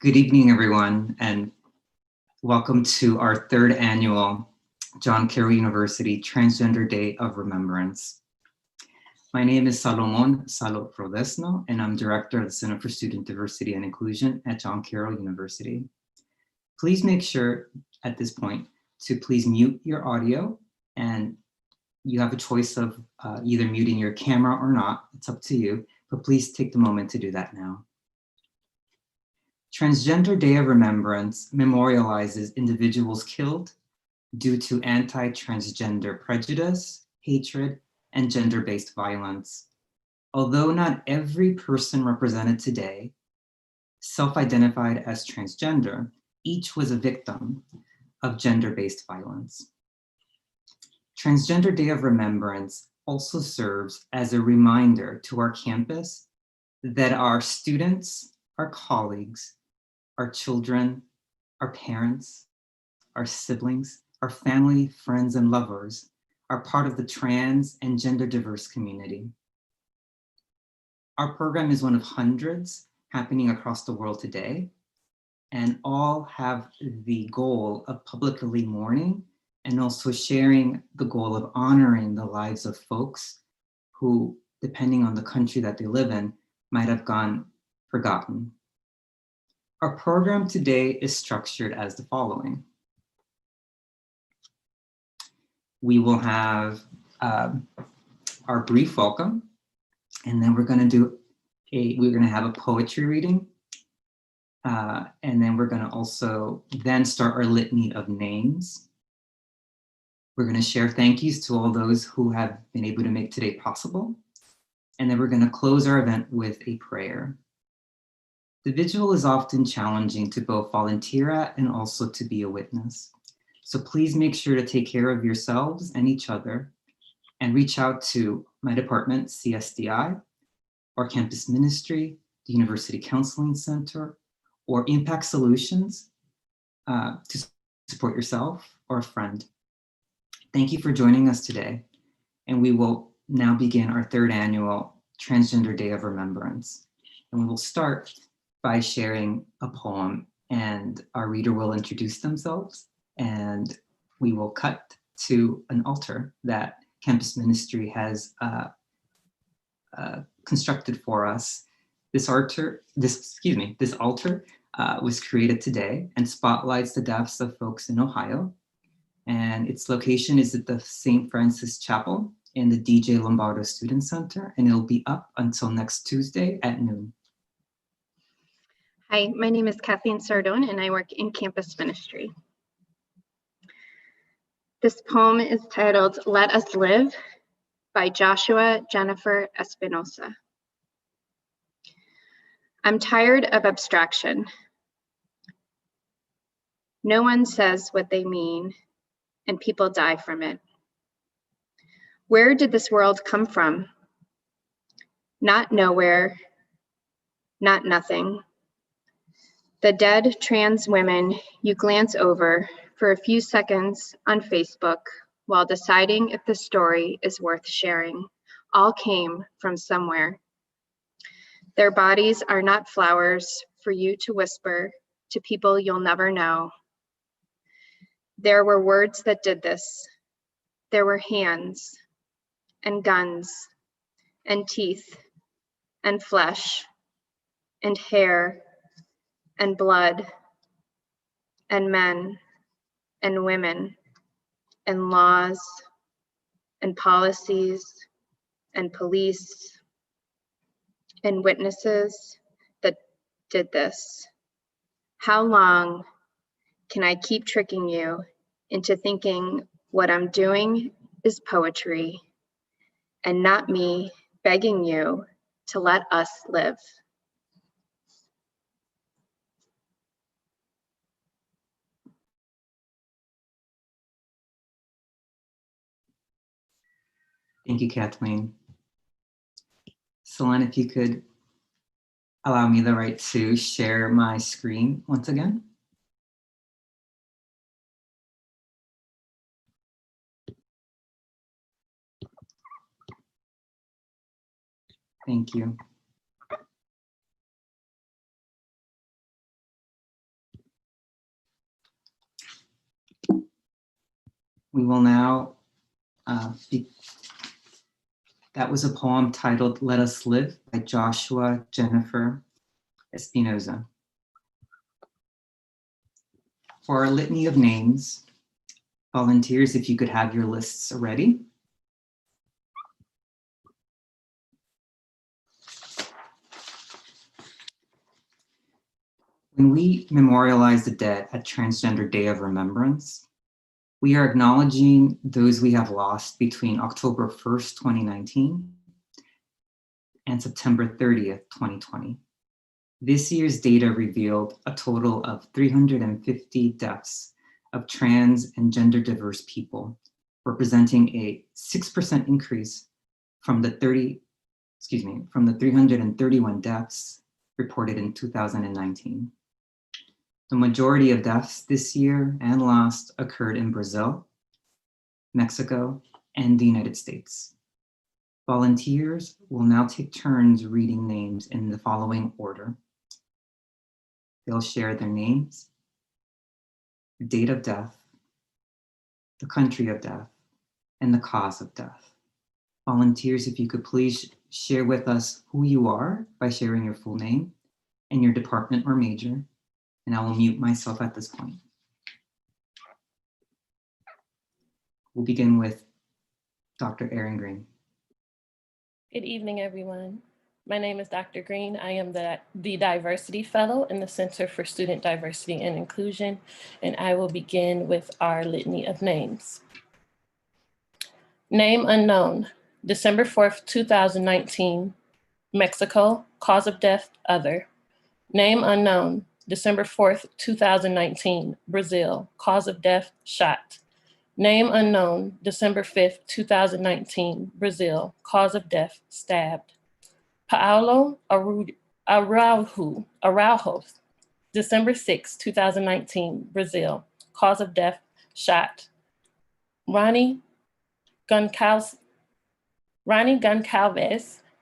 Good evening, everyone, and welcome to our third annual John Carroll University Transgender Day of Remembrance. My name is Salomon Salo Rodesno, and I'm Director of the Center for Student Diversity and Inclusion at John Carroll University. Please make sure at this point to please mute your audio, and you have a choice of either muting your camera or not. It's up to you, but please take the moment to do that now. Transgender Day of Remembrance memorializes individuals killed due to anti-transgender prejudice, hatred, and gender-based violence. Although not every person represented today self-identified as transgender, each was a victim of gender-based violence. Transgender Day of Remembrance also serves as a reminder to our campus that our students, our colleagues, our children, our parents, our siblings, our family, friends, and lovers are part of the trans and gender diverse community. Our program is one of hundreds happening across the world today, and all have the goal of publicly mourning and also sharing the goal of honoring the lives of folks who, depending on the country that they live in, might have gone forgotten. Our program today is structured as the following. We will have our brief welcome, and then we're going to have a poetry reading, and then we're going to also then start our litany of names. We're going to share thank yous to all those who have been able to make today possible, and then we're going to close our event with a prayer. The vigil is often challenging to both volunteer at and also to be a witness. So please make sure to take care of yourselves and each other and reach out to my department, CSDI, or campus ministry, the University Counseling Center, or Impact Solutions to support yourself or a friend. Thank you for joining us today. And we will now begin our third annual Transgender Day of Remembrance. And we will start by sharing a poem, and our reader will introduce themselves, and we will cut to an altar that campus ministry has constructed for us. This altar was created today and spotlights the deaths of folks in Ohio, and its location is at the St. Francis Chapel in the DJ Lombardo Student Center, and it'll be up until next Tuesday at noon. Hi, my name is Kathleen Sardone, and I work in campus ministry. This poem is titled Let Us Live by Joshua Jennifer Espinosa. I'm tired of abstraction. No one says what they mean, and people die from it. Where did this world come from? Not nowhere, not nothing. The dead trans women you glance over for a few seconds on Facebook while deciding if the story is worth sharing all came from somewhere. Their bodies are not flowers for you to whisper to people you'll never know. There were words that did this. There were hands and guns and teeth and flesh and hair and blood and men and women and laws and policies and police and witnesses that did this. How long can I keep tricking you into thinking what I'm doing is poetry and not me begging you to let us live? Thank you, Kathleen. Selene, if you could allow me the right to share my screen once again. Thank you. We will now, that was a poem titled Let Us Live by Joshua Jennifer Espinoza. For our litany of names, volunteers, if you could have your lists ready. When we memorialize the dead at Transday of Remembrance, we are acknowledging those we have lost between October 1st, 2019 and September 30th, 2020. This year's data revealed a total of 350 deaths of trans and gender diverse people, representing a 6% increase from the 331 deaths reported in 2019. The majority of deaths this year and last occurred in Brazil, Mexico, and the United States. Volunteers will now take turns reading names in the following order. They'll share their names, the date of death, the country of death, and the cause of death. Volunteers, if you could please share with us who you are by sharing your full name and your department or major, and I will mute myself at this point. We'll begin with Dr. Erin Green. Good evening, everyone. My name is Dr. Green. I am the Diversity Fellow in the Center for Student Diversity and Inclusion, and I will begin with our litany of names. Name unknown, December 4th, 2019, Mexico, cause of death, other. Name unknown, December 4th, 2019, Brazil, cause of death, shot. Name unknown, December 5th, 2019, Brazil, cause of death, stabbed. Paulo Araujo, December 6, 2019, Brazil, cause of death, shot. Ronnie Goncalves,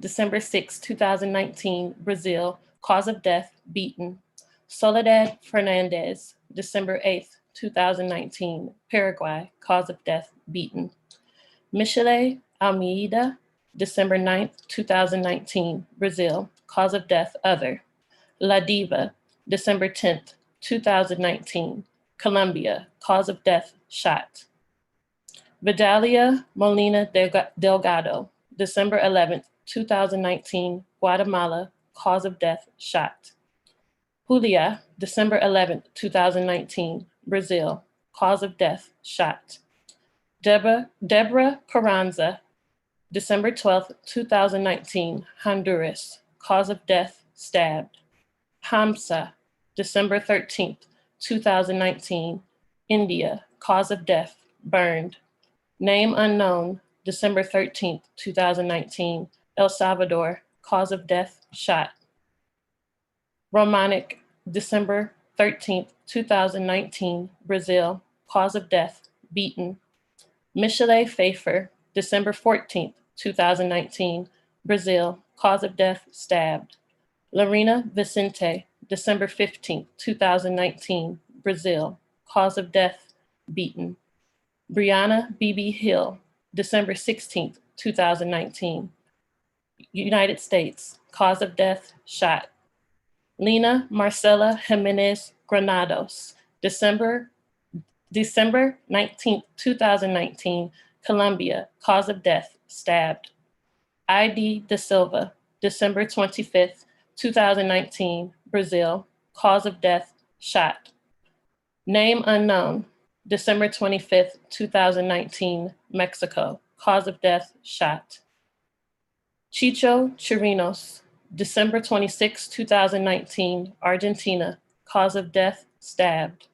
December 6, 2019, Brazil, cause of death, beaten. Soledad Fernandez, December 8, 2019, Paraguay, cause of death, beaten. Michele Almeida, December 9, 2019, Brazil, cause of death, other. La Diva, December 10, 2019, Colombia, cause of death, shot. Vidalia Molina Delgado, December 11, 2019, Guatemala, cause of death, shot. Julia, December 11, 2019, Brazil, cause of death, shot. Deborah Carranza, December 12, 2019, Honduras, cause of death, stabbed. Hamza, December 13, 2019, India, cause of death, burned. Name unknown, December 13, 2019, El Salvador, cause of death, shot. Romanic, December 13, 2019, Brazil, cause of death, beaten. Michele Pfeiffer, December 14, 2019, Brazil, cause of death, stabbed. Lorena Vicente, December 15, 2019, Brazil, cause of death, beaten. Brianna B.B. Hill, December 16, 2019, United States, cause of death, shot. Lena Marcela Jimenez Granados, December 19, 2019, Colombia, cause of death, stabbed. I.D. Da Silva, December 25th, 2019, Brazil, cause of death, shot. Name unknown, December 25th, 2019, Mexico, cause of death, shot. Chicho Chirinos, December 26, 2019, Argentina, cause of death, stabbed.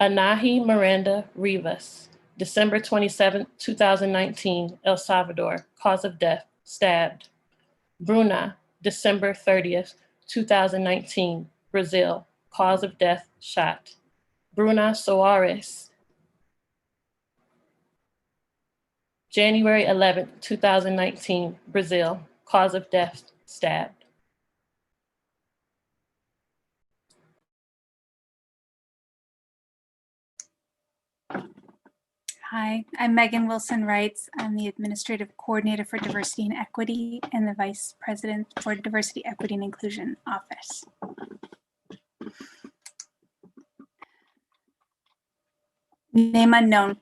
Anahi Miranda Rivas, December 27, 2019, El Salvador, cause of death, stabbed. Bruna, December 30th, 2019, Brazil, cause of death, shot. Bruna Soares, January 11, 2019, Brazil, cause of death, stabbed. Hi, I'm Megan Wilson Wrights. I'm the Administrative Coordinator for Diversity and Equity and the Vice President for Diversity, Equity, and Inclusion Office. Name unknown.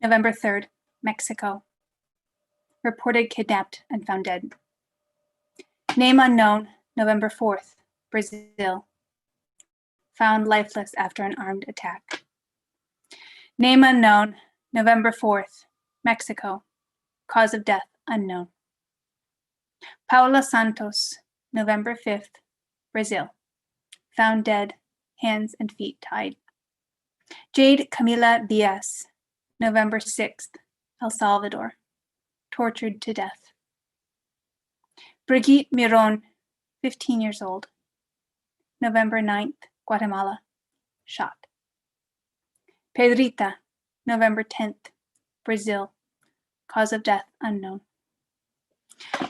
November 3rd, Mexico. Reported kidnapped and found dead. Name unknown. November 4th, Brazil. Found lifeless after an armed attack. Name unknown. November 4th, Mexico. Cause of death unknown. Paula Santos, November 5th, Brazil. Found dead, hands and feet tied. Jade Camila Diaz, November 6th, El Salvador. Tortured to death. Brigitte Miron, 15 years old. November 9th, Guatemala. Shot. Pedrita, November 10th, Brazil. Cause of death unknown.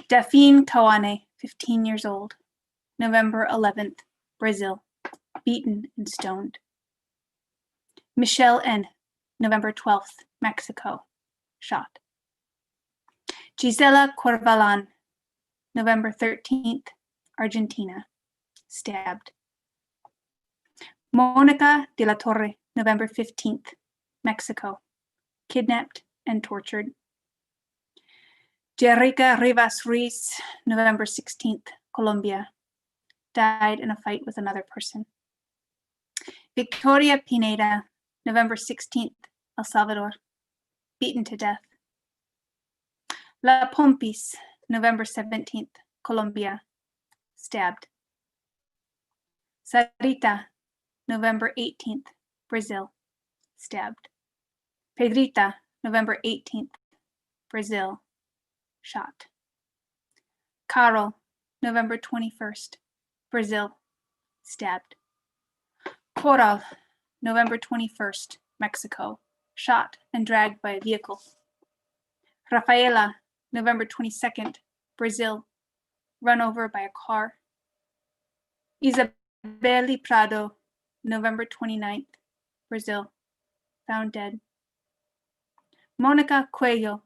Daphne Kawane, 15 years old. November 11th, Brazil. Beaten and stoned. Michelle N., November 12th, Mexico. Shot. Gisela Corvalan, November 13th, Argentina. Stabbed. Monica de la Torre, November 15th, Mexico. Kidnapped and tortured. Jerica Rivas Ruiz, November 16th, Colombia. Died in a fight with another person. Victoria Pineda, November 16th, El Salvador. Beaten to death. La Pompis, November 17th, Colombia. Stabbed. Sarita, November 18th, Brazil. Stabbed. Pedrita, November 18th, Brazil. Shot. Carol, November 21st, Brazil. Stabbed. Coral, November 21st, Mexico. Shot and dragged by a vehicle. Rafaela, November 22nd, Brazil. Run over by a car. Isabelle Prado, November 29th, Brazil. Found dead. Monica Coelho,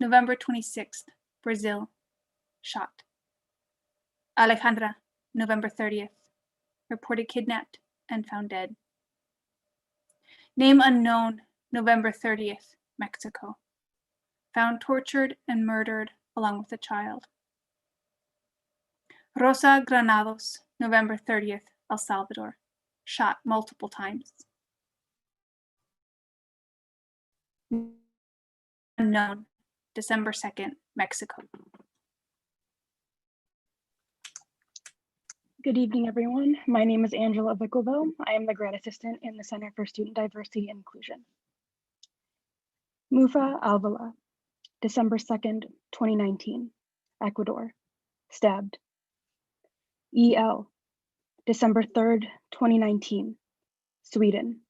November 26th, Brazil. Shot. Alejandra, November 30th. Reported kidnapped and found dead. Name unknown, November 30th, Mexico. Found tortured and murdered along with a child. Rosa Granados, November 30th, El Salvador. Shot multiple times. Unknown, December 2nd, Mexico. Good evening, everyone. My name is Angela Vickelville. I am the grad assistant in the Center for Student Diversity and Inclusion. Mufa Alvala, December 2nd, 2019, Ecuador, stabbed. EL, December 3rd, 2019, Sweden,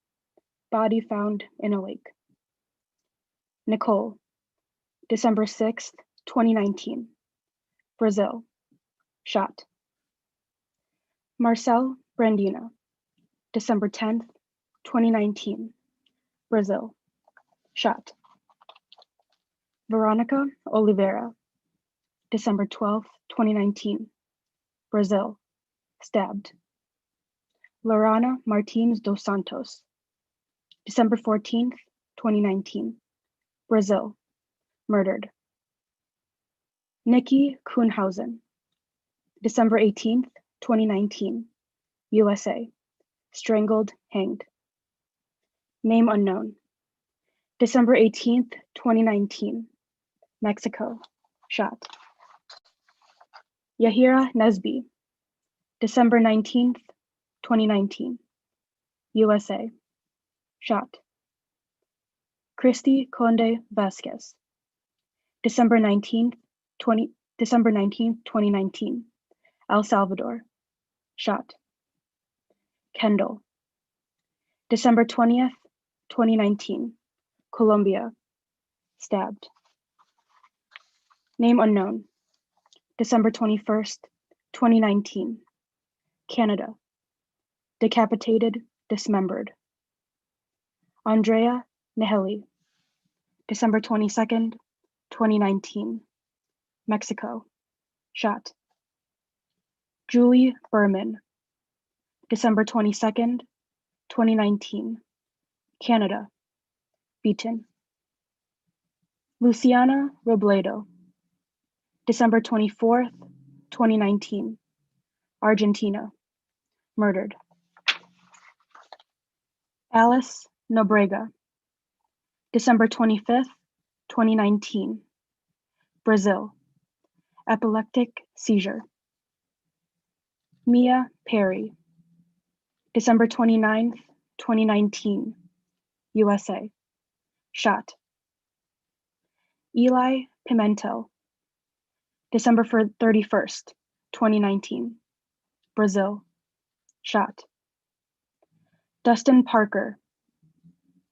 body found in a lake. Nicole, December 6th, 2019, Brazil, shot. Marcel Brandina, December 10th, 2019, Brazil, shot. Veronica Oliveira, December 12th, 2019, Brazil, stabbed. Lorana Martins dos Santos, December 14th, 2019, Brazil, murdered. Nikki Kuhnhausen, December 18th, 2019, USA, strangled, hanged. Name unknown. December 18th, 2019, Mexico, shot. Yahira Nesby, December 19th, 2019, USA, shot. Christy Conde Vasquez, December 19th, 2019, El Salvador, shot. Kendall, December 20th, 2019, Colombia, stabbed. Name unknown. December 21st, 2019, Canada, decapitated, dismembered. Andrea Naheli, December 22nd, 2019, Mexico, shot. Julie Berman, December 22nd, 2019, Canada, beaten. Luciana Robledo, December 24th, 2019, Argentina, murdered. Alice Nobrega, December 25th, 2019, Brazil, epileptic seizure. Mia Perry, December 29th, 2019, USA, shot. Eli Pimentel, December 31st, 2019, Brazil, shot. Dustin Parker,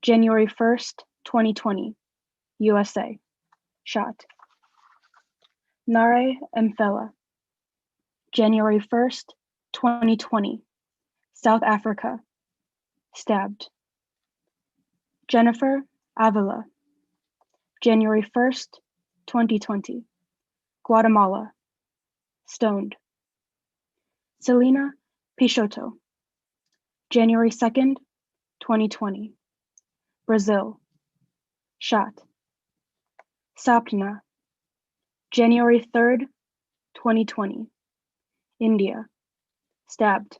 January 1st, 2020, USA, shot. Nare Mfela, January 1st, 2020, South Africa, stabbed. Jennifer Avila, January 1st, 2020, Guatemala, stoned. Selena Peixoto, January 2nd, 2020, Brazil, shot. Sapna, January 3rd, 2020, India, stabbed.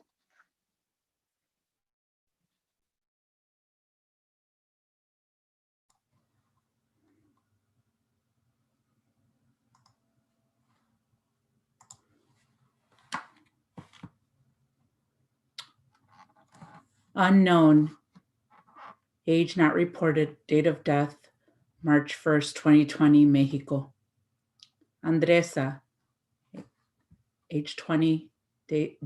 Unknown, age not reported, date of death, March 1st, 2020, Mexico. Andresa, age 20, date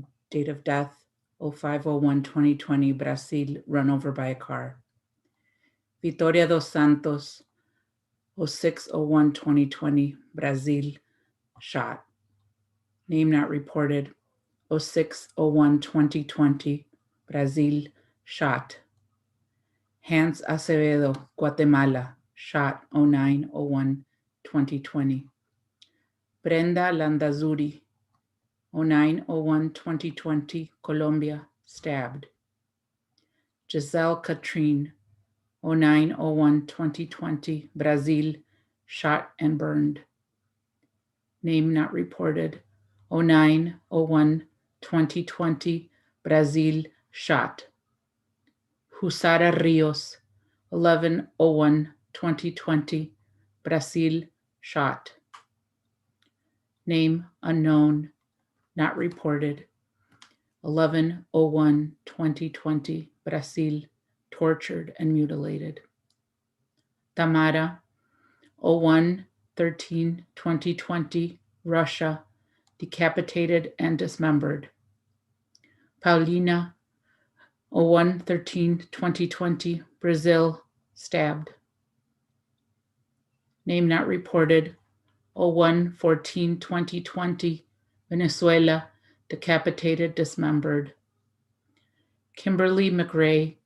of death, 05/01/2020, Brazil, run over by a car. Vitoria dos Santos, 06/01/2020, Brazil, shot. Name not reported, 06/01/2020, Brazil, shot. Hans Acevedo, Guatemala, shot 09/01/2020. Brenda Landazuri, 09/01/2020, Colombia, stabbed. Giselle Katrine, 09/01/2020, Brazil, shot and burned. Name not reported, 09/01/2020, Brazil, shot. Husara Rios, 11/01/2020, Brazil, shot. Name unknown, not reported, 11/01/2020, Brazil, tortured and mutilated. Tamara, 01/13/2020, Russia, decapitated and dismembered. Paulina, 01/13/2020, Brazil, stabbed. Name not reported, 01/14/2020, Venezuela, decapitated, dismembered. Kimberly McRae,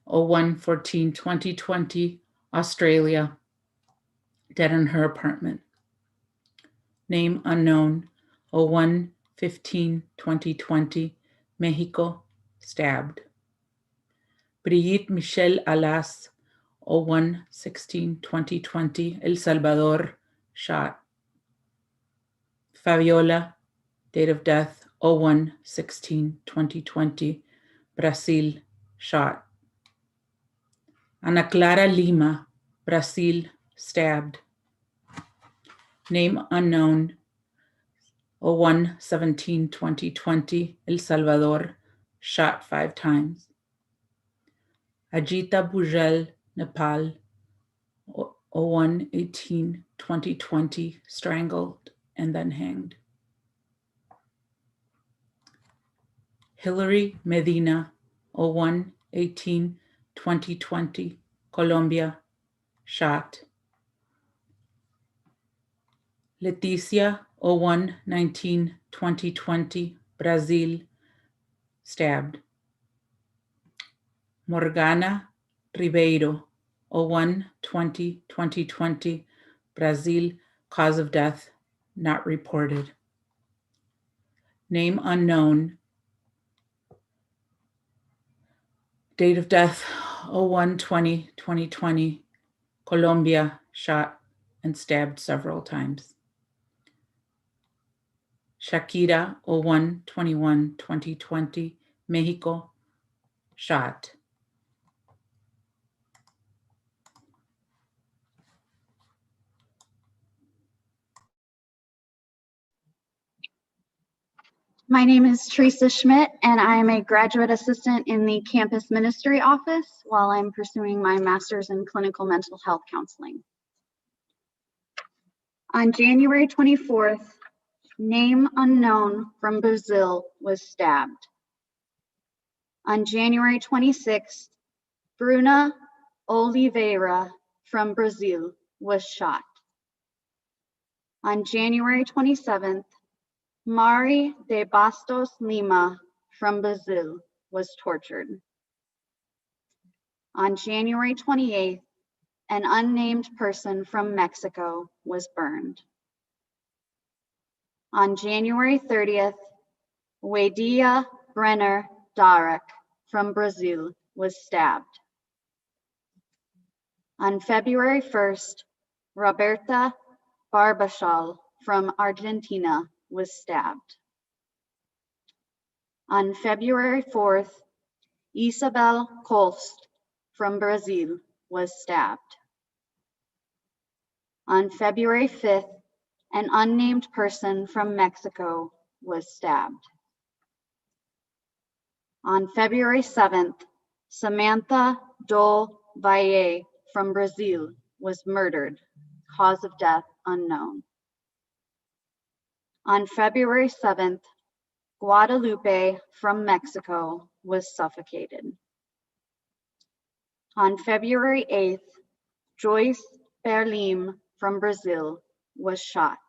01/14/2020, Australia, dead in her apartment. Name unknown, 01/15/2020, Mexico, stabbed. Brigitte Michelle Alas, 01/16/2020, El Salvador, shot. Fabiola, date of death, 01/16/2020, Brazil, shot. Ana Clara Lima, Brazil, stabbed. Name unknown, 01/17/2020, El Salvador, shot 5 times. Ajita Bujel, Nepal, 01/18/2020, strangled and then hanged. Hillary Medina, 01/18/2020, Colombia, shot. Leticia, 01/19/2020, Brazil, stabbed. Morgana Ribeiro, 01/20/2020, Brazil, cause of death not reported. Name unknown. Date of death 01/20/2020, Colombia, shot and stabbed several times. Shakira, 01/21/2020, Mexico, shot. My name is Teresa Schmidt, and I am a graduate assistant in the campus ministry office while I'm pursuing my master's in clinical mental health counseling. On January 24th, name unknown from Brazil was stabbed. On January 26th, Bruna Oliveira from Brazil was shot. On January 27th, Mari de Bastos Lima from Brazil was tortured. On January 28th, an unnamed person from Mexico was burned. On January 30th, Wedia Brenner Darek from Brazil was stabbed. On February 1st, Roberta Barbachal from Argentina was stabbed. On February 4th, Isabel Kolst from Brazil was stabbed. On February 5th, an unnamed person from Mexico was stabbed. On February 7th, Samantha Dole Valle from Brazil was murdered, cause of death unknown. On February 7th, Guadalupe from Mexico was suffocated. On February 8th, Joyce Berlim from Brazil was shot.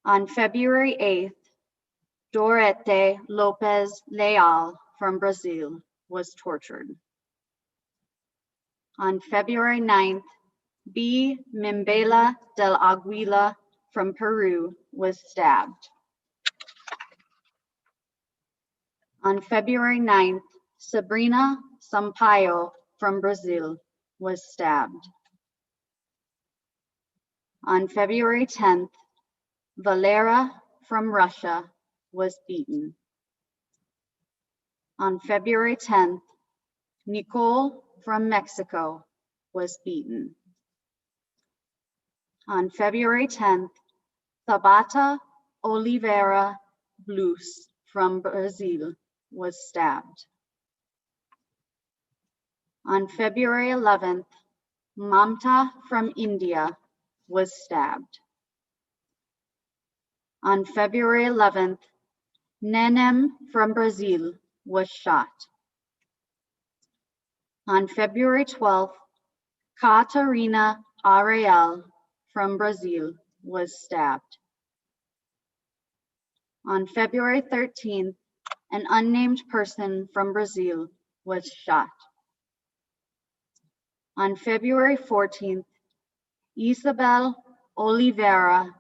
On February 8th, Dorete Lopez Leal from Brazil was tortured. On February 9th, B. Mimbela del Aguila from Peru was stabbed. On February 9th, Sabrina Sampaio from Brazil was stabbed. On February 10th, Valera from Russia was beaten. On February 10th, Nicole from Mexico was beaten. On February 10th, Tabata Oliveira Blues from Brazil was stabbed. On February 11th, Mamta from India was stabbed. On February 11th, Nenem from Brazil was shot. On February 12th, Catarina Ariel from Brazil was stabbed. On February 13th, an unnamed person from Brazil was shot. On February 14th, Isabel Oliveira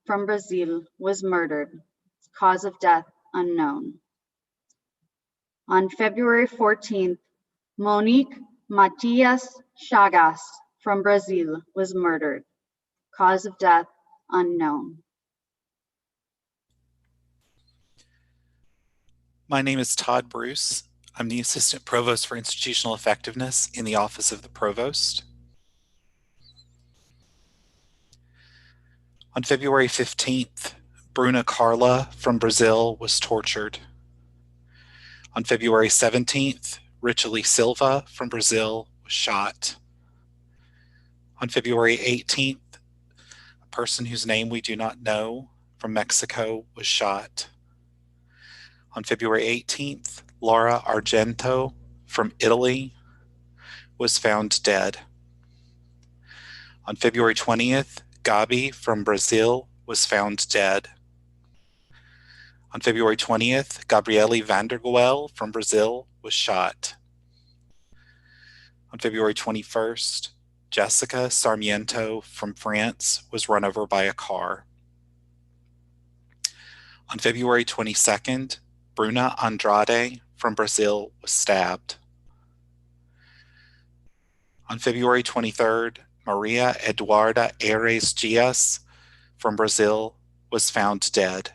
from Brazil was murdered, cause of death unknown. On February 14th, Monique Matias Chagas from Brazil was murdered, cause of death unknown. My name is Todd Bruce. I'm the Assistant Provost for Institutional Effectiveness in the Office of the Provost. On February 15th, Bruna Carla from Brazil was tortured. On February 17th, Richeli Silva from Brazil was shot. On February 18th, a person whose name we do not know from Mexico was shot. On February 18th, Laura Argento from Italy was found dead. On February 20th, Gabi from Brazil was found dead. On February 20th, Gabriele Vandergoel from Brazil was shot. On February 21st, Jessica Sarmiento from France was run over by a car. On February 22nd, Bruna Andrade from Brazil was stabbed. On February 23rd, Maria Eduarda Aires Dias from Brazil was found dead.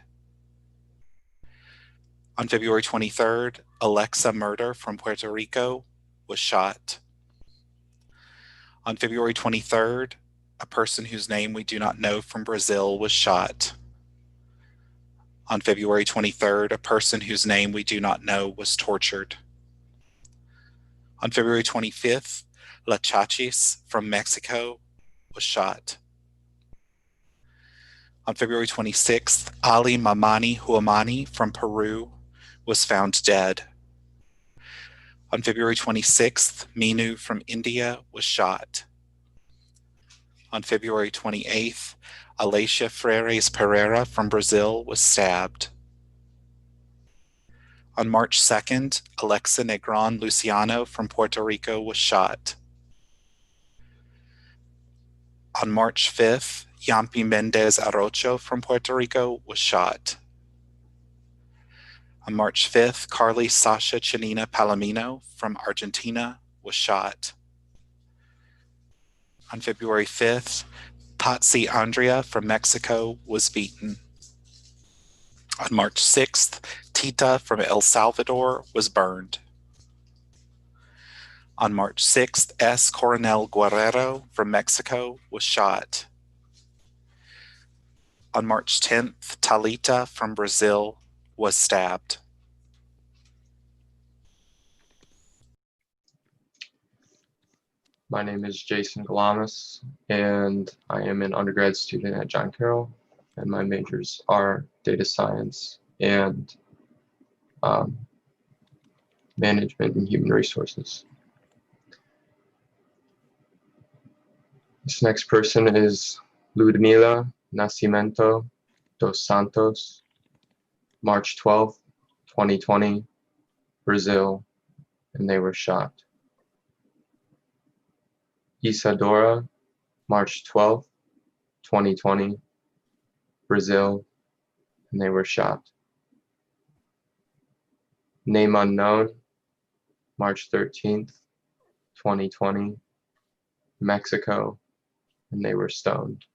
On February 23rd, Alexa Murder from Puerto Rico was shot. On February 23rd, a person whose name we do not know from Brazil was shot. On February 23rd, a person whose name we do not know was tortured. On February 25th, La Chachis from Mexico was shot. On February 26th, Ali Mamani Huamani from Peru was found dead. On February 26th, Minu from India was shot. On February 28th, Alicia Freires Pereira from Brazil was stabbed. On March 2nd, Alexa Negron Luciano from Puerto Rico was shot. On March 5th, Yampi Mendez Arocho from Puerto Rico was shot. On March 5th, Carly Sasha Chanina Palomino from Argentina was shot. On February 5th, Patsy Andrea from Mexico was beaten. On March 6th, Tita from El Salvador was burned. On March 6th, S. Coronel Guerrero from Mexico was shot. On March 10th, Talita from Brazil was stabbed. My name is Jason Galamas, and I am an undergrad student at John Carroll, and my majors are data science and management and human resources. This next person is Ludmila Nascimento dos Santos, March 12th, 2020, Brazil, and they were shot. Isadora, March 12th, 2020, Brazil, and they were shot. Name unknown, March 13th, 2020, Mexico, and they were stoned.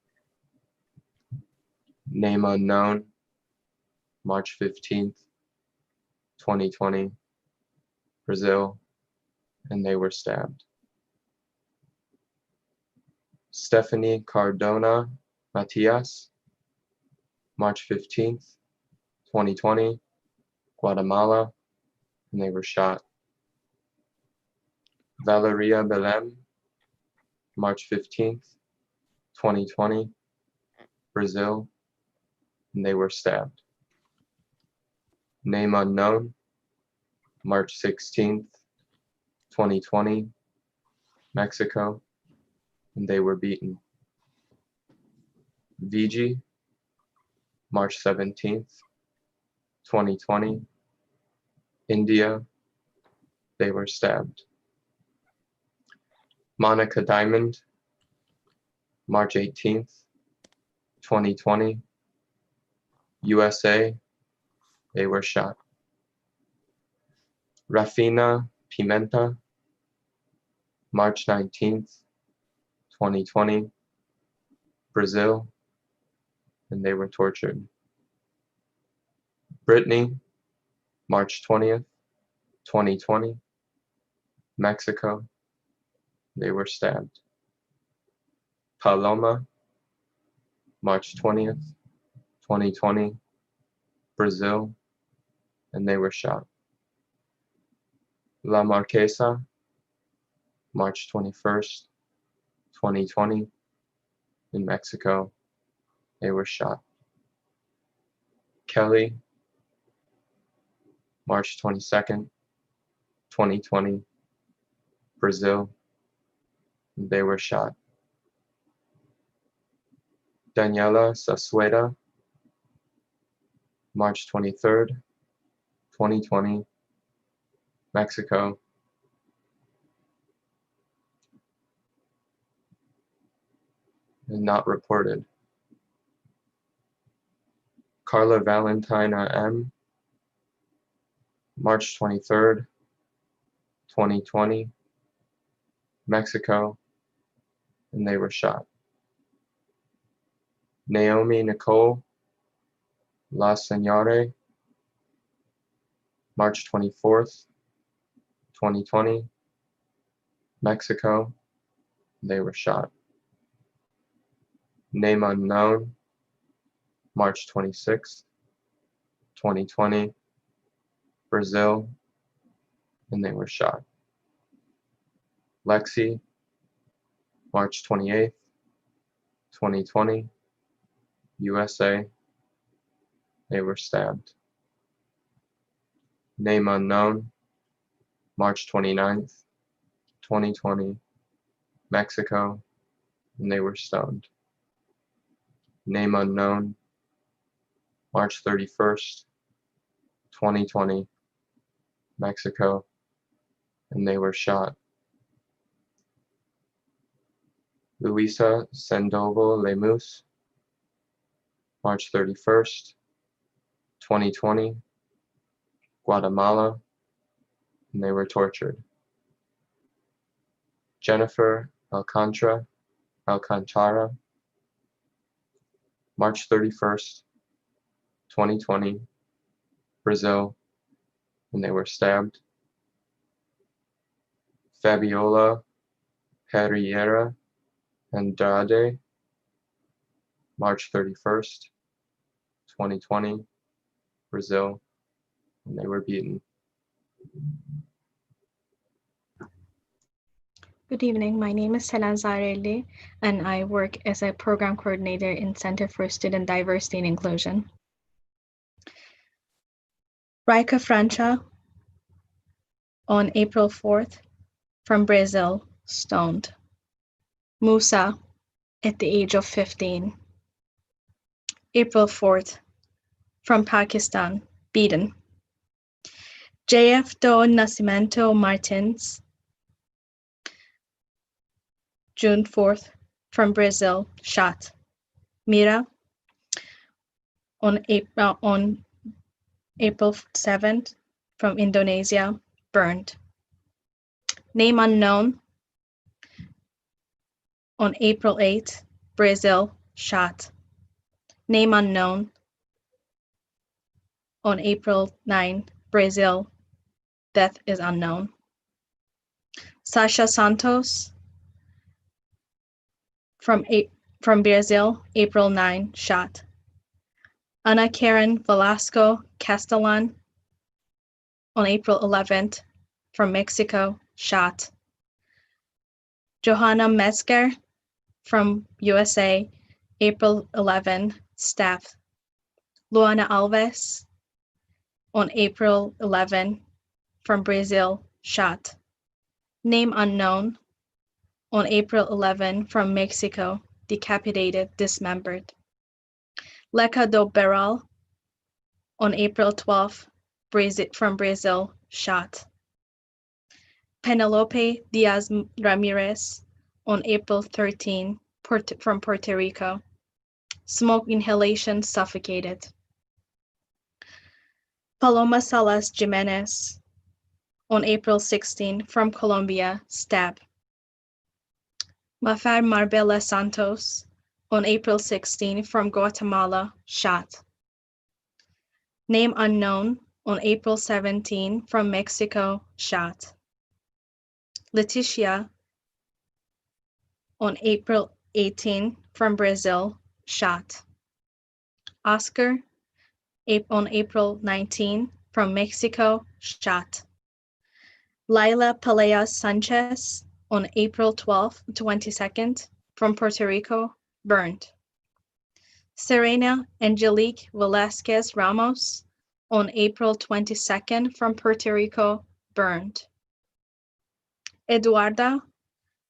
Name unknown, March 15th, 2020, Brazil, and they were stabbed. Stephanie Cardona Matias, March 15th, 2020, Guatemala, and they were shot. Valeria Belém, March 15th, 2020, Brazil, and they were stabbed. Name unknown, March 16th, 2020, Mexico, and they were beaten. Vigi, March 17th, 2020, India, they were stabbed. Monica Diamond, March 18th, 2020, USA, they were shot. Rafina Pimenta, March 19th, 2020, Brazil, and they were tortured. Brittany, March 20th, 2020, Mexico, they were stabbed. Paloma, March 20th, 2020, Brazil, and they were shot. La Marquesa, March 21st, 2020, in Mexico, they were shot. Kelly, March 22nd, 2020, Brazil, and they were shot. Daniela Sasueda, March 23rd, 2020, Mexico, and not reported. Carla Valentina M., March 23rd, 2020, Mexico, and they were shot. Naomi Nicole La Señore, March 24th, 2020, Mexico, they were shot. Name unknown, March 26th, 2020, Brazil, and they were shot. Lexi, March 28th, 2020, USA, they were stabbed. Name unknown, March 29th, 2020, Mexico, and they were stoned. Name unknown, March 31st, 2020, Mexico, and they were shot. Luisa Sandoval Lemus, March 31st, 2020, Guatemala, and they were tortured. Jennifer Alcantara, March 31st, 2020, Brazil, and they were stabbed. Fabiola Pereira Andrade, March 31st, 2020, Brazil, and they were beaten. Good evening. My name is Senan Zarelli, and I work as a program coordinator in Center for Student Diversity and Inclusion. Raika Francha, on April 4th, from Brazil, stoned. Musa, at the age of 15. April 4th, from Pakistan, beaten. JF Do Nascimento Martins, June 4th, from Brazil, shot. Mira, on April 7th, from Indonesia, burned. Name unknown, on April 8th, Brazil, shot. Name unknown, on April 9th, Brazil, death is unknown. Sasha Santos, from Brazil, April 9, shot. Ana Karen Velasco Castellan, on April 11th, from Mexico, shot. Johanna Metzger, from USA, April 11, stabbed. Luana Alves, on April 11, from Brazil, shot. Name unknown, on April 11, from Mexico, decapitated, dismembered. Leca do Beral, on April 12, from Brazil, shot. Penelope Diaz Ramirez, on April 13, from Puerto Rico, smoke inhalation, suffocated. Paloma Salas Jimenez, on April 16, from Colombia, stabbed. Mafar Marbella Santos, on April 16, from Guatemala, shot. Name unknown, on April 17, from Mexico, shot. Leticia, on April 18, from Brazil, shot. Oscar, on April 19, from Mexico, shot. Laila Peleas Sanchez, on April 22nd, from Puerto Rico, burned. Serena Angelique Velasquez Ramos, on April 22nd, from Puerto Rico, burned. Eduarda,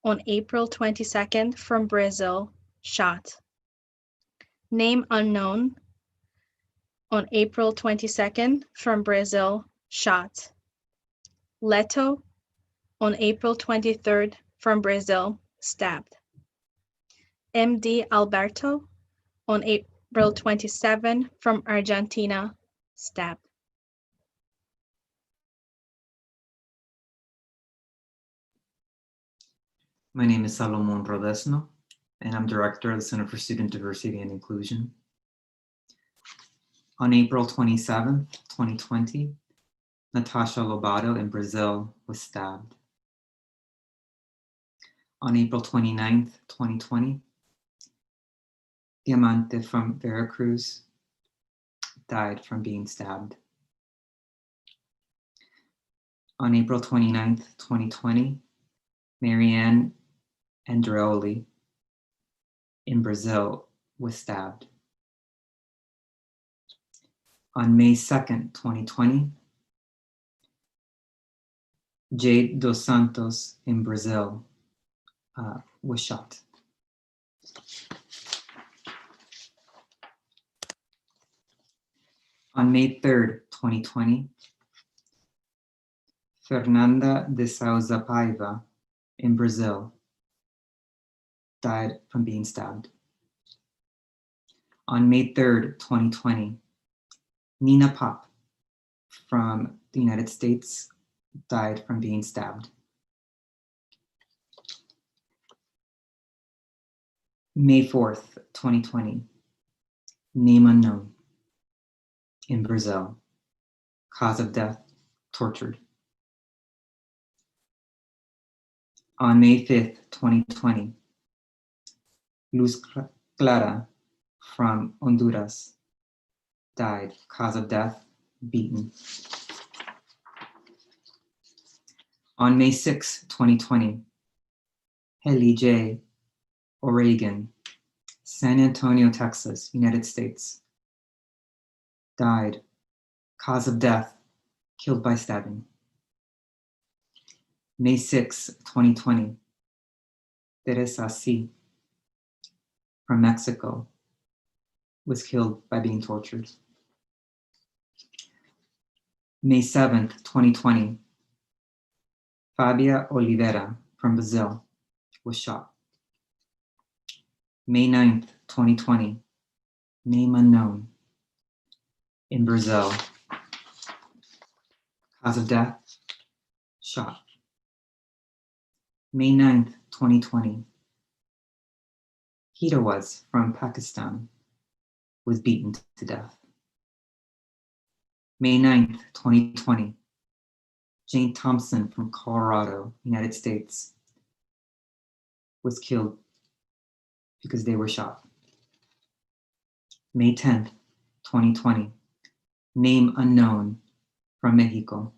on April 22nd, from Brazil, shot. Name unknown, on April 22nd, from Brazil, shot. Leto, on April 23rd, from Brazil, stabbed. MD Alberto on April 27 from Argentina, stabbed. My name is Salomon Rodesno, and I'm director of the Center for Student Diversity and Inclusion. On April 27th, 2020, Natasha Lobato in Brazil was stabbed. On April 29th, 2020, Diamante from Veracruz died from being stabbed. On April 29th, 2020, Marianne Andreoli in Brazil was stabbed. On May 2nd, 2020, Jade dos Santos in Brazil was shot. On May 3rd, 2020, Fernanda de Souza Paiva in Brazil died from being stabbed. On May 3rd, 2020, Nina Pop from the United States died from being stabbed. May 4th, 2020, name unknown in Brazil, cause of death, tortured. On May 5th, 2020, Luz Clara from Honduras died, cause of death, beaten. On May 6, 2020, Heli J. Oregon, San Antonio, Texas, United States, died, cause of death, killed by stabbing. May 6, 2020, Teresa C. from Mexico was killed by being tortured. May 7th, 2020, Fabia Oliveira from Brazil was shot. May 9th, 2020, name unknown in Brazil, cause of death, shot. May 9th, 2020, Hitawaz from Pakistan was beaten to death. May 9th, 2020, Jane Thompson from Colorado, United States, was killed because they were shot. May 10th, 2020, name unknown from Mexico,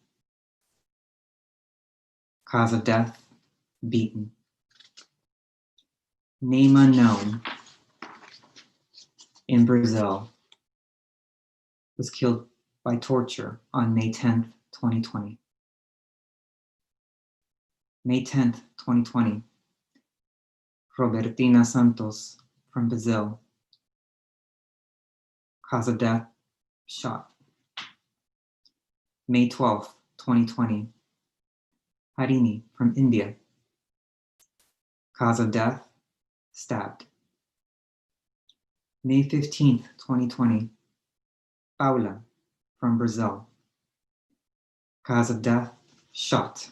cause of death, beaten. Name unknown in Brazil was killed by torture on May 10th, 2020. May 10th, 2020, Robertina Santos from Brazil, cause of death, shot. May 12th, 2020, Harini from India, cause of death, stabbed. May 15th, 2020, Paula from Brazil, cause of death, shot.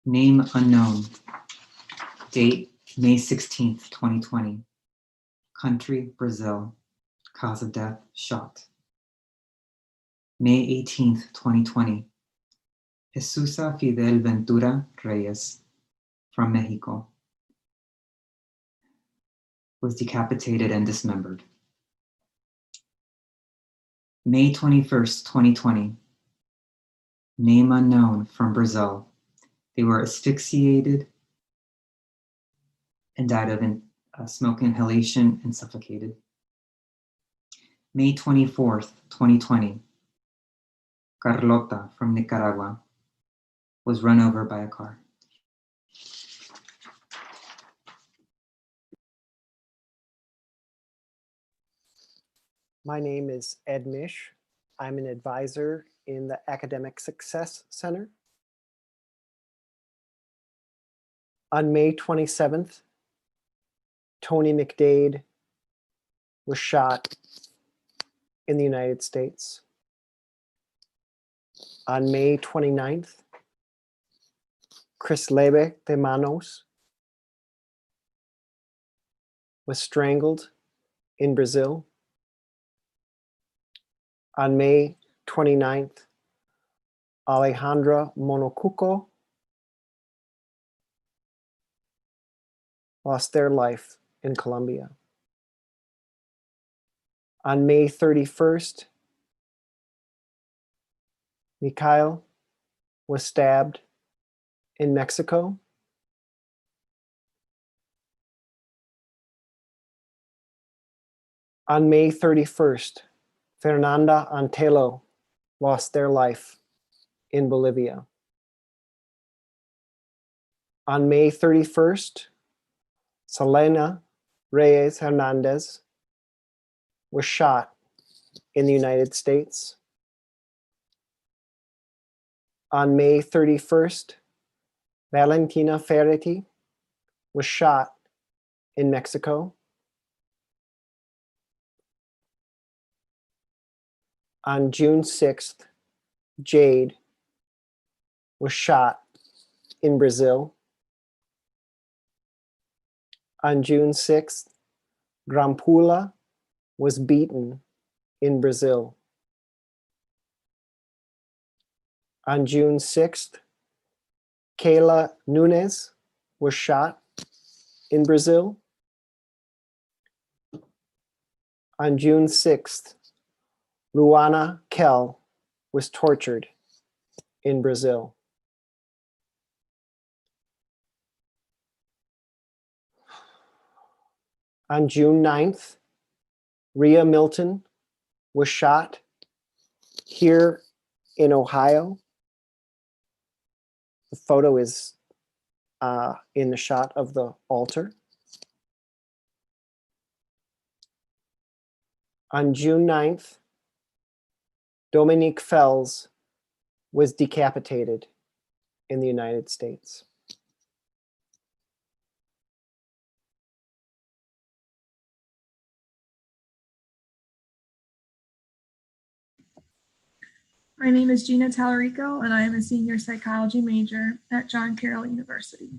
Name unknown. Date, May 16th, 2020. Country, Brazil, cause of death, shot. May 18th, 2020. Jesusa Fidel Ventura Reyes from Mexico was decapitated and dismembered. May 21st, 2020. Name unknown from Brazil. They were asphyxiated and died of smoke inhalation and suffocated. May 24th, 2020. Carlota from Nicaragua was run over by a car. My name is Ed Mish. I'm an advisor in the Academic Success Center. On May 27th, Tony McDade was shot in the United States. On May 29th, Chris Lebe de Manos was strangled in Brazil. On May 29th, Alejandra Monocuco lost their life in Colombia. On May 31st, Mikhail was stabbed in Mexico. On May 31st, Fernanda Antelo lost their life in Bolivia. On May 31st, Selena Reyes Hernandez was shot in the United States. On May 31st, Valentina Ferretti was shot in Mexico. On June 6th, Jade was shot in Brazil. On June 6th, Grampula was beaten in Brazil. On June 6th, Kayla Nunes was shot in Brazil. On June 6th, Luana Kell was tortured in Brazil. On June 9th, Rhea Milton was shot here in Ohio. The photo is in the shot of the altar. On June 9th, Dominique Fells was decapitated in the United States. My name is Gina Tallarico, and I am a senior psychology major at John Carroll University.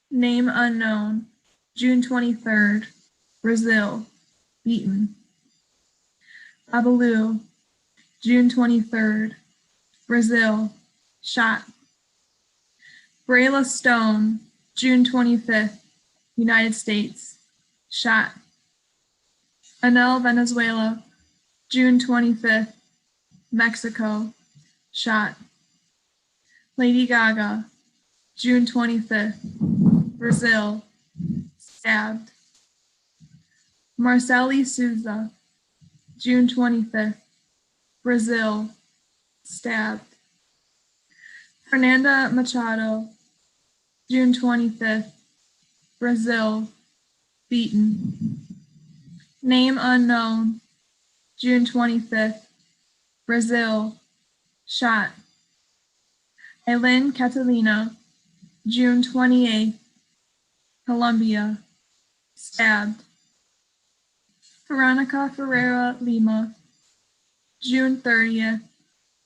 Name unknown, June 23rd, Brazil, beaten. Babalu, June 23rd, Brazil, shot. Brayla Stone, June 25th, United States, shot. Anel Venezuela, June 25th, Mexico, shot. Lady Gaga, June 25th, Brazil, stabbed. Marceli Souza, June 25th, Brazil, stabbed. Fernanda Machado, June 25th, Brazil, beaten. Name unknown, June 25th, Brazil, shot. Eileen Catalina, June 28th, Colombia, stabbed. Veronica Ferreira Lima, June 30th,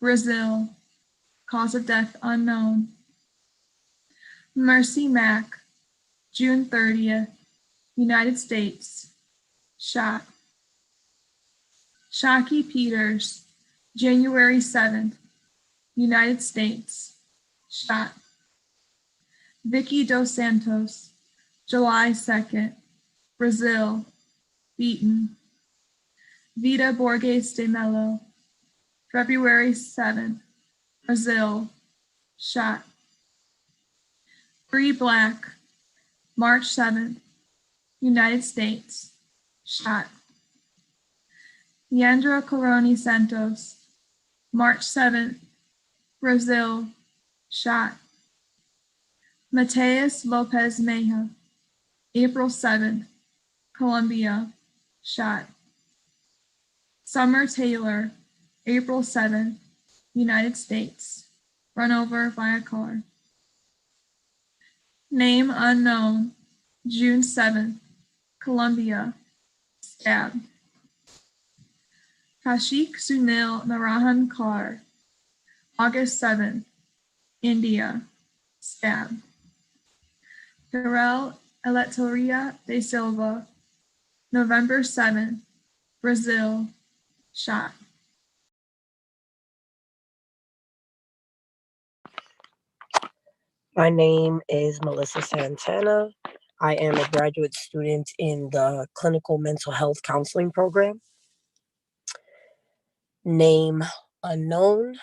Brazil, cause of death unknown. Mercy Mack, June 30th, United States, shot. Shaki Peters, January 7th, United States, shot. Vicky Dos Santos, July 2nd, Brazil, beaten. Vida Borges de Mello, February 7th, Brazil, shot. Bree Black, March 7th, United States, shot. Leandra Coroni Santos, March 7th, Brazil, shot. Mateus Lopez Meja, April 7th, Colombia, shot. Summer Taylor, April 7th, United States, run over by a car. Name unknown, June 7th, Colombia, stabbed. Kashik Sunil Narahan Kaur, August 7th, India, stabbed. Terrell Eletoria de Silva, November 7th, Brazil, shot. My name is Melissa Santana. I am a graduate student in the Clinical Mental Health Counseling Program. Name unknown,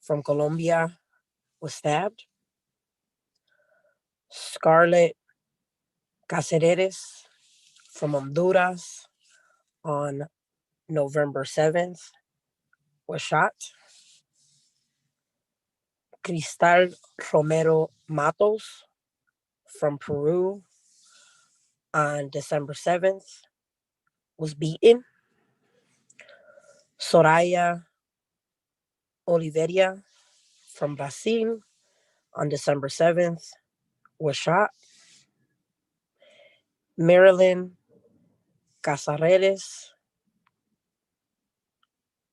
from Colombia, was stabbed. Scarlett Caceres from Honduras on November 7th was shot. Cristal Romero Matos from Peru on December 7th was beaten. Soraya Oliveira from Brazil on December 7th was shot. Marilyn Casaredes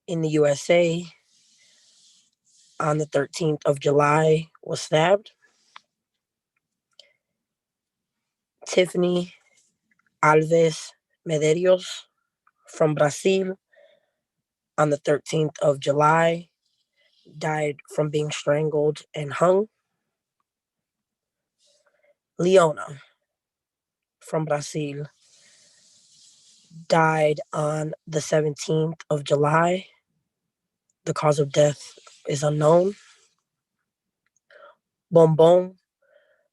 in the USA on the 13th of July was stabbed. Tiffany Alves Medeiros from Brazil on the 13th of July died from being strangled and hung. Leona from Brazil died on the 17th of July. The cause of death is unknown. Bombom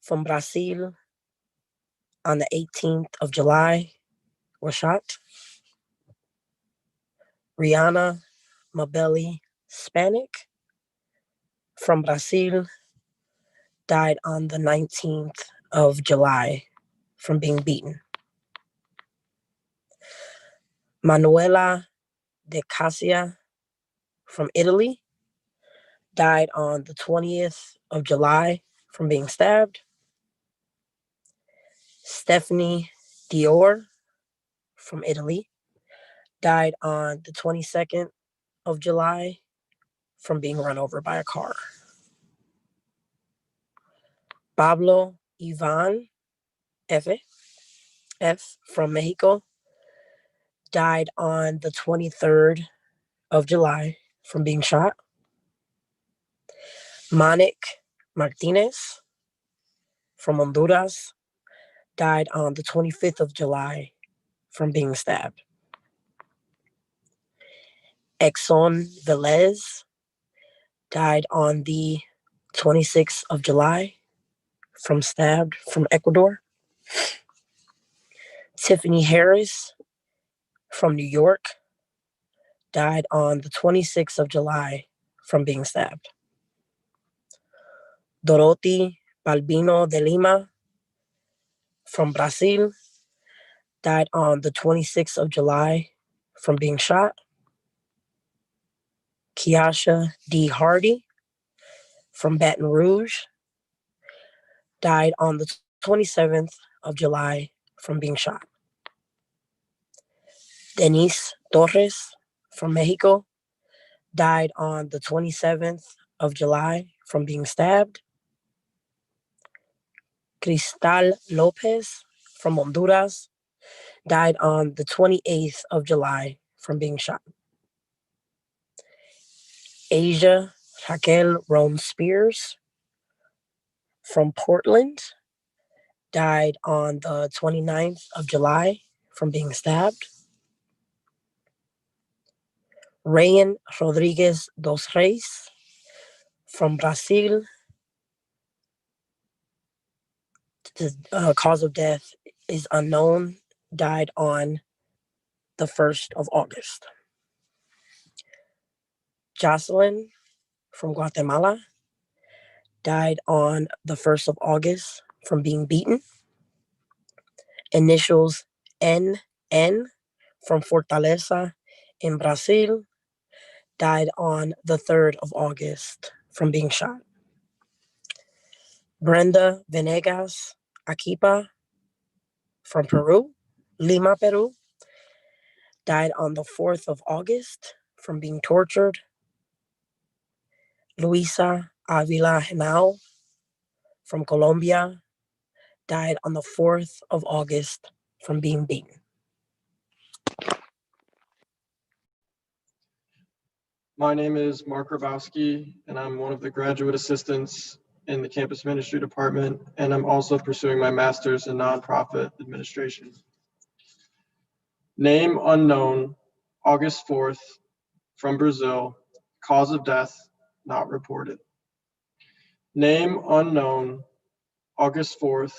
from Brazil on the 18th of July was shot. Rihanna Mabeli Spanik from Brazil died on the 19th of July from being beaten. Manuela de Cassia from Italy died on the 20th of July from being stabbed. Stephanie Dior from Italy died on the 22nd of July from being run over by a car. Pablo Ivan F from Mexico died on the 23rd of July from being shot. Monik Martinez from Honduras died on the 25th of July from being stabbed. Exxon Velez died on the 26th of July from stabbed from Ecuador. Tiffany Harris from New York died on the 26th of July from being stabbed. Dorothy Balbino de Lima from Brazil died on the 26th of July from being shot. Kiasha D. Hardy from Baton Rouge died on the 27th of July from being shot. Denise Torres from Mexico died on the 27th of July from being stabbed. Cristal Lopez from Honduras died on the 28th of July from being shot. Asia Raquel Rome Spears from Portland died on the 29th of July from being stabbed. Rayan Rodriguez dos Reis from Brazil. The cause of death is unknown, died on the 1st of August. Jocelyn from Guatemala died on the 1st of August from being beaten. Initials NN from Fortaleza in Brazil died on the 3rd of August from being shot. Brenda Venegas Akipa from Peru, Lima, Peru, died on the 4th of August from being tortured. Luisa Avila Henao from Colombia, died on the 4th of August from being beaten. My name is Mark Grabowski, and I'm one of the graduate assistants in the campus ministry department, and I'm also pursuing my master's in nonprofit administration. Name unknown, August 4th, from Brazil, cause of death not reported. Name unknown, August 4th,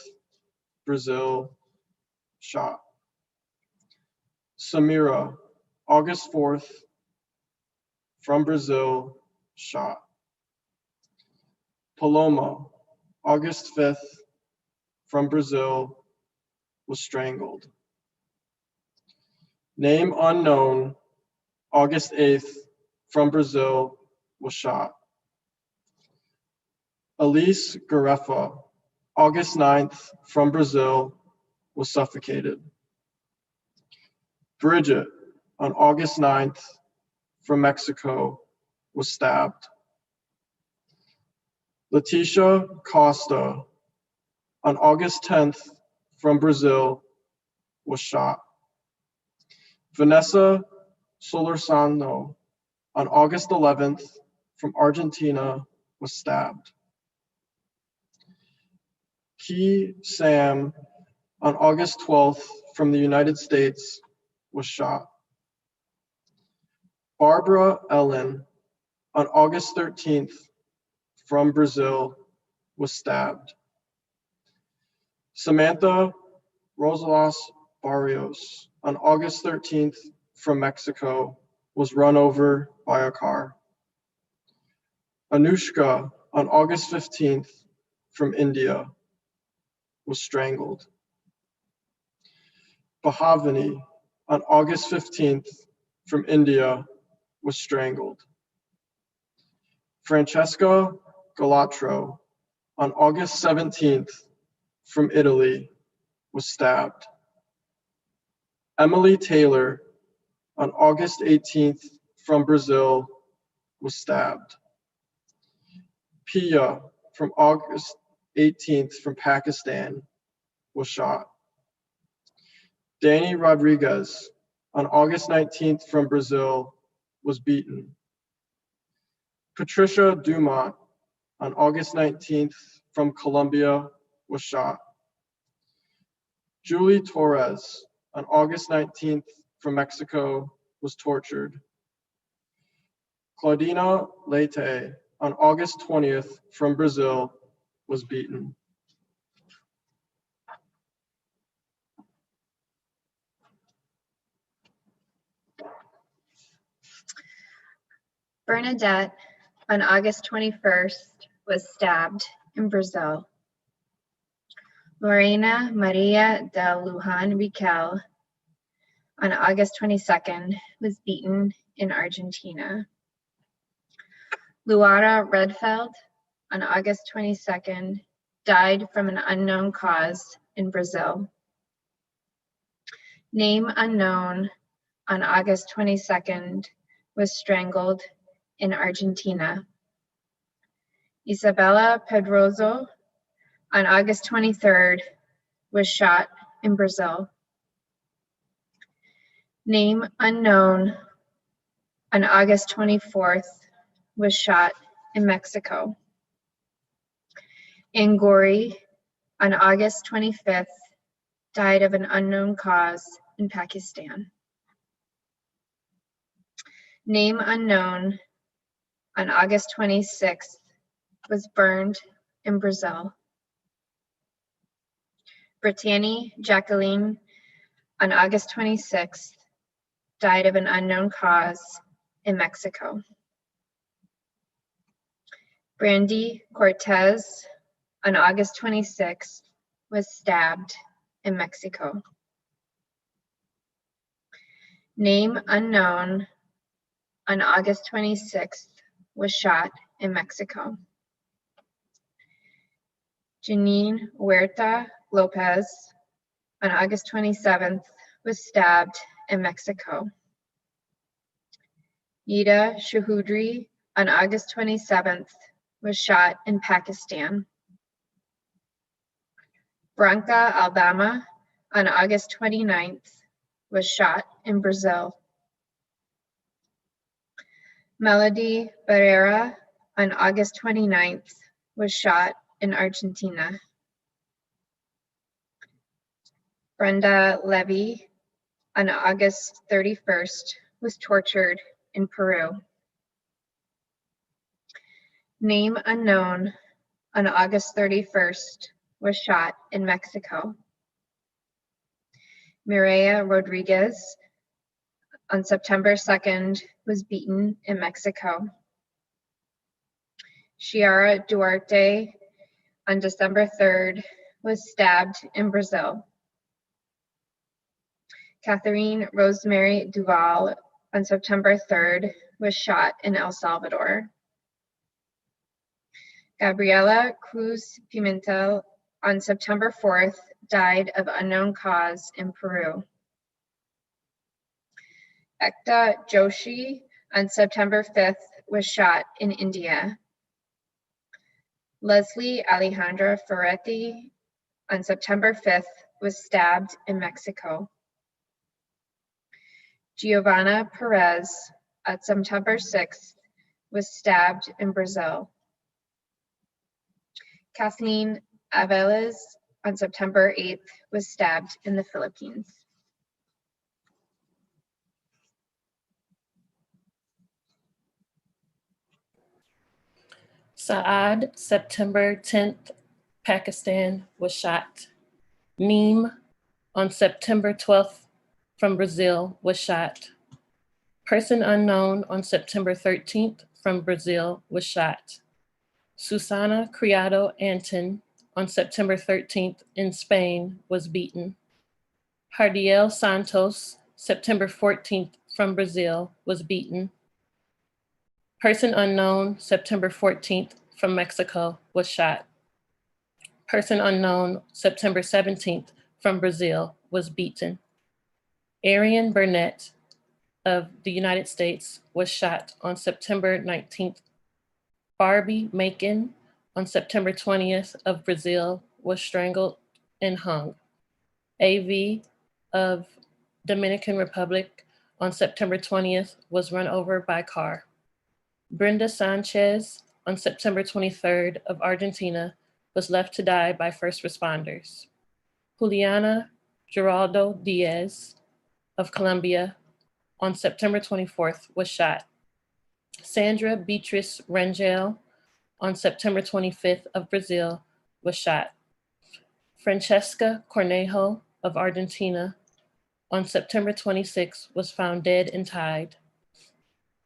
Brazil, shot. Samira, August 4th, from Brazil, shot. Paloma, August 5th, from Brazil, was strangled. Name unknown, August 8th, from Brazil, was shot. Elise Garefa, August 9th, from Brazil, was suffocated. Bridget, on August 9th, from Mexico, was stabbed. Leticia Costa, on August 10th, from Brazil, was shot. Vanessa Solorzano, on August 11th, from Argentina, was stabbed. Ki Sam, on August 12th, from the United States, was shot. Barbara Ellen, on August 13th, from Brazil, was stabbed. Samantha Rosalas Barrios, on August 13th, from Mexico, was run over by a car. Anushka, on August 15th, from India, was strangled. Bahavani, on August 15th, from India, was strangled. Francesca Galatro, on August 17th, from Italy, was stabbed. Emily Taylor, on August 18th, from Brazil, was stabbed. Pia, from August 18th, from Pakistan, was shot. Danny Rodriguez, on August 19th, from Brazil, was beaten. Patricia Dumont, on August 19th, from Colombia, was shot. Julie Torres, on August 19th, from Mexico, was tortured. Claudina Leite, on August 20th, from Brazil, was beaten. Bernadette, on August 21st, was stabbed in Brazil. Lorena Maria de Lujan Riquel, on August 22nd, was beaten in Argentina. Luara Redfeld, on August 22nd, died from an unknown cause in Brazil. Name unknown, on August 22nd, was strangled in Argentina. Isabella Pedroso, on August 23rd, was shot in Brazil. Name unknown, on August 24th, was shot in Mexico. Angori, on August 25th, died of an unknown cause in Pakistan. Name unknown, on August 26th, was burned in Brazil. Brittany Jacqueline, on August 26th, died of an unknown cause in Mexico. Brandy Cortez, on August 26th, was stabbed in Mexico. Name unknown, on August 26th, was shot in Mexico. Janine Huerta Lopez, on August 27th, was stabbed in Mexico. Ida Chowdhury, on August 27th, was shot in Pakistan. Branca Aldama, on August 29th, was shot in Brazil. Melody Barrera, on August 29th, was shot in Argentina. Brenda Levy, on August 31st, was tortured in Peru. Name unknown, on August 31st, was shot in Mexico. Mireya Rodriguez, on September 2nd, was beaten in Mexico. Chiara Duarte, on December 3rd, was stabbed in Brazil. Catherine Rosemary Duval, on September 3rd, was shot in El Salvador. Gabriela Cruz Pimentel, on September 4th, died of unknown cause in Peru. Ekta Joshi, on September 5th, was shot in India. Leslie Alejandra Ferretti, on September 5th, was stabbed in Mexico. Giovanna Perez, on September 6th, was stabbed in Brazil. Kathleen Aveles, on September 8th, was stabbed in the Philippines. Saad, September 10th, Pakistan, was shot. Neem, on September 12th, from Brazil, was shot. Person unknown, on September 13th, from Brazil, was shot. Susana Criado Anton, on September 13th, in Spain, was beaten. Hardiel Santos, September 14th, from Brazil, was beaten. Person unknown, September 14th, from Mexico, was shot. Person unknown, September 17th, from Brazil, was beaten. Arian Burnett of the United States was shot on September 19th. Barbie Macon on September 20th of Brazil was strangled and hung. AV of Dominican Republic on September 20th was run over by car. Brenda Sanchez on September 23rd of Argentina was left to die by first responders. Juliana Geraldo Diaz of Colombia on September 24th was shot. Sandra Beatrice Rangel on September 25th of Brazil was shot. Francesca Cornejo of Argentina on September 26th was found dead and tied.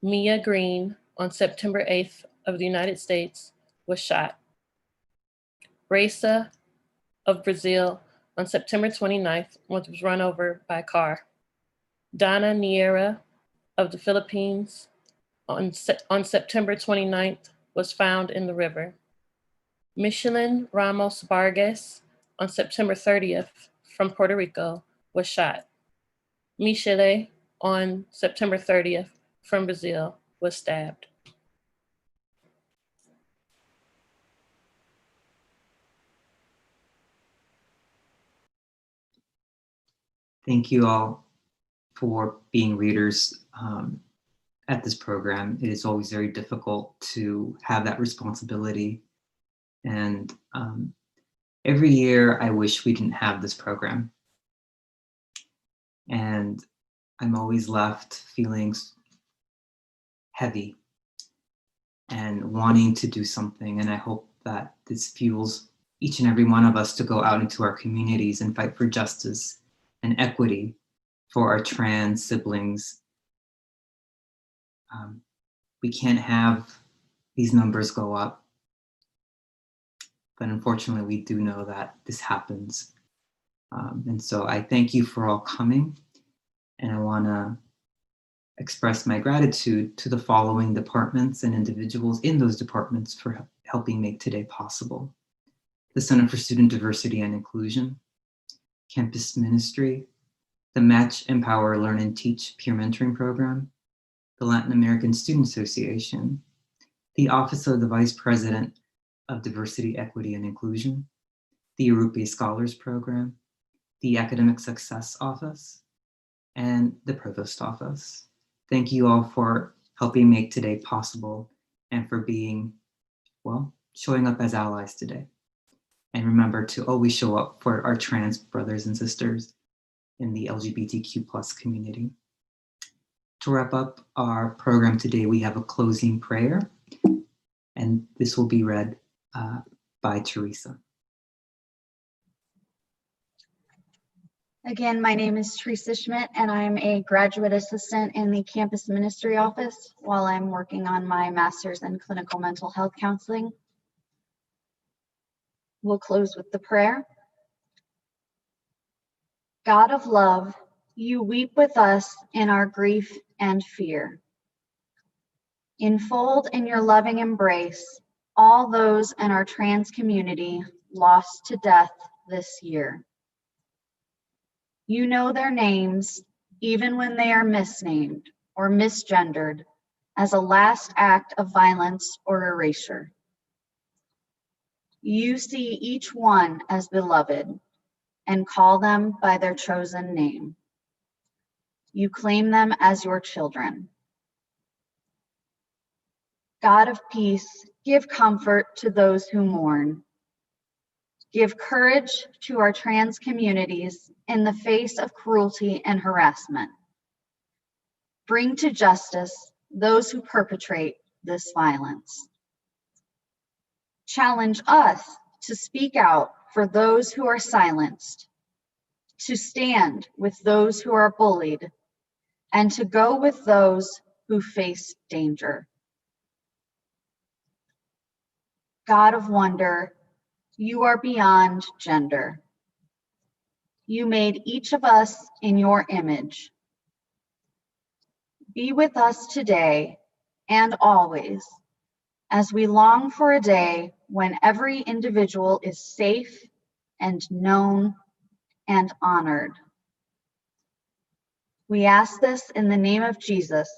Mia Green on September 8th of the United States was shot. Raisa of Brazil on September 29th was run over by a car. Donna Niera of the Philippines on September 29th was found in the river. Michelin Ramos Vargas on September 30th from Puerto Rico was shot. Michele on September 30th from Brazil was stabbed. Thank you all for being readers at this program. It is always very difficult to have that responsibility. And every year I wish we didn't have this program. And I'm always left feeling heavy and wanting to do something. And I hope that this fuels each and every one of us to go out into our communities and fight for justice and equity for our trans siblings. We can't have these numbers go up, but unfortunately we do know that this happens. And so I thank you for all coming, and I wanna express my gratitude to the following departments and individuals in those departments for helping make today possible. The Center for Student Diversity and Inclusion, Campus Ministry, the Match, Empower, Learn, and Teach Peer Mentoring Program, the Latin American Student Association, the Office of the Vice President of Diversity, Equity, and Inclusion, the Europe Scholars Program, the Academic Success Office, and the Provost Office. Thank you all for helping make today possible and for being, well, showing up as allies today. And remember to always show up for our trans brothers and sisters in the LGBTQ+ community. To wrap up our program today, we have a closing prayer, and this will be read by Teresa. Again, my name is Teresa Schmidt, and I'm a graduate assistant in the campus ministry office while I'm working on my master's in clinical mental health counseling. We'll close with the prayer. God of love, you weep with us in our grief and fear. Enfold in your loving embrace all those in our trans community lost to death this year. You know their names, even when they are misnamed or misgendered, as a last act of violence or erasure. You see each one as beloved and call them by their chosen name. You claim them as your children. God of peace, give comfort to those who mourn. Give courage to our trans communities in the face of cruelty and harassment. Bring to justice those who perpetrate this violence. Challenge us to speak out for those who are silenced, to stand with those who are bullied, and to go with those who face danger. God of wonder, you are beyond gender. You made each of us in your image. Be with us today and always as we long for a day when every individual is safe and known and honored. We ask this in the name of Jesus,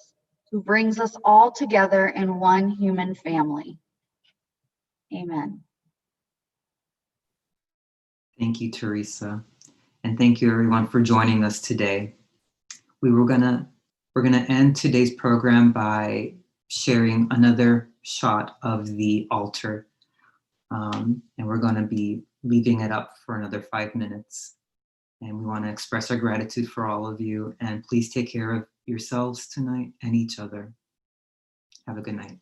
who brings us all together in one human family. Amen. Thank you, Teresa. And thank you everyone for joining us today. We're gonna end today's program by sharing another shot of the altar. And we're gonna be leaving it up for another 5 minutes. And we wanna express our gratitude for all of you, and please take care of yourselves tonight and each other. Have a good night.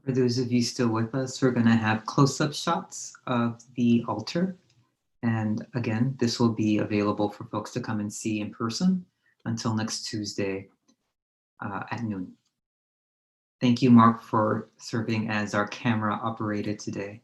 For those of you still with us, we're going to have close-up shots of the altar. And again, this will be available for folks to come and see in person until next Tuesday at noon. Thank you, Mark, for serving as our camera operator today.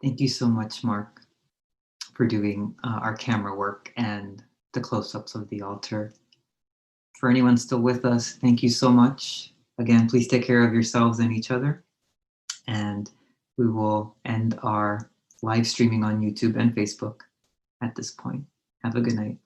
Thank you so much, Mark, for doing our camera work and the close-ups of the altar. For anyone still with us, thank you so much. Again, please take care of yourselves and each other. And we will end our live streaming on YouTube and Facebook at this point. Have a good night.